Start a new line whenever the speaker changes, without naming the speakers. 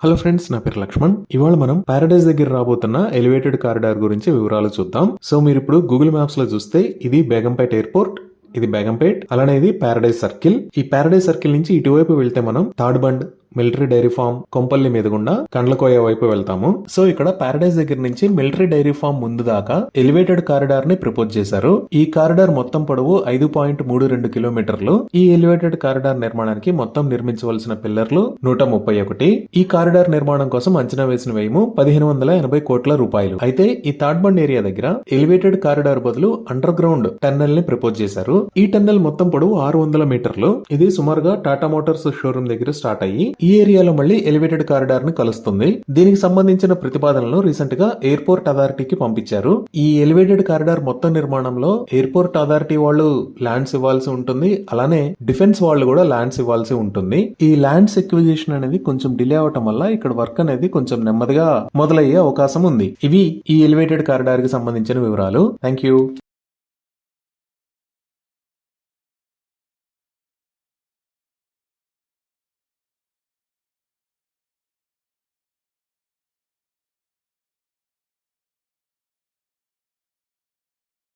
Hello friends, నా పేరు లక్ష్మణ్. ఇవాళ మనం పారడైజ్ దగ్గర రాబోతున్న ఎలివేటెడ్ కారిడార్ గురించి వివరాలు చూద్దాం. సో మీరు ఇప్పుడు గూగుల్ మ్యాప్స్ లో చూస్తే ఇది బేగంపేట్ ఎయిర్పోర్ట్, ఇది బేగంపేట్, అలానే ఇది పారడైజ్ సర్కిల్. ఈ పారడైజ్ సర్కిల్ నుంచి ఇటువైపు వెళ్తే మనం Tadbund, military dairy farm, Kompally మీదుగుండా కండ్లకోయ వైపు వెళ్తాము. సో ఇక్కడ పారడైజ్ దగ్గర నుంచి మిలిటరీ డైరీ ఫార్మ్ ముందు దాకా ఎలివేటెడ్ కారిడార్ ని ప్రపోజ్ చేశారు. ఈ కారిడార్ మొత్తం పొడవు 5.32 కిలోమీటర్లు. ఈ ఎలివేటెడ్ కారిడార్ నిర్మాణానికి మొత్తం నిర్మించవలసిన పిల్లర్లు 131. ఈ కారిడార్ నిర్మాణం కోసం అంచనా వేసిన వ్యయము 1580 కోట్ల రూపాయలు. అయితే ఈ థర్డ్ బండ్ ఏరియా దగ్గర ఎలివేటెడ్ కారిడార్ బదులు అండర్ గ్రౌండ్ టన్నెల్ ని ప్రపోజ్ చేశారు. ఈ టన్నెల్ మొత్తం పొడవు 600 మీటర్లు. ఇది సుమారుగా టాటా మోటార్స్ షోరూమ్ దగ్గర స్టార్ట్ అయ్యి ఈ ఏరియాలో మళ్ళీ ఎలివేటెడ్ కారిడార్ ని కలుస్తుంది. దీనికి సంబంధించిన ప్రతిపాదనలు రీసెంట్ గా ఎయిర్పోర్ట్ అథారిటీకి పంపించారు. ఈ ఎలివేటెడ్ కారిడార్ మొత్తం నిర్మాణంలో ఎయిర్పోర్ట్ అథారిటీ వాళ్ళు ల్యాండ్స్ ఇవ్వాల్సి ఉంటుంది, అలానే డిఫెన్స్ వాళ్ళు కూడా ల్యాండ్స్ ఇవ్వాల్సి ఉంటుంది. ఈ ల్యాండ్స్ ఎక్విజిషన్ అనేది కొంచెం డిలే అవటం వల్ల ఇక్కడ వర్క్ అనేది కొంచెం నెమ్మదిగా మొదలయ్యే అవకాశం ఉంది. ఇవి ఈ ఎలివేటెడ్ కారిడార్ కి సంబంధించిన వివరాలు. Thank you.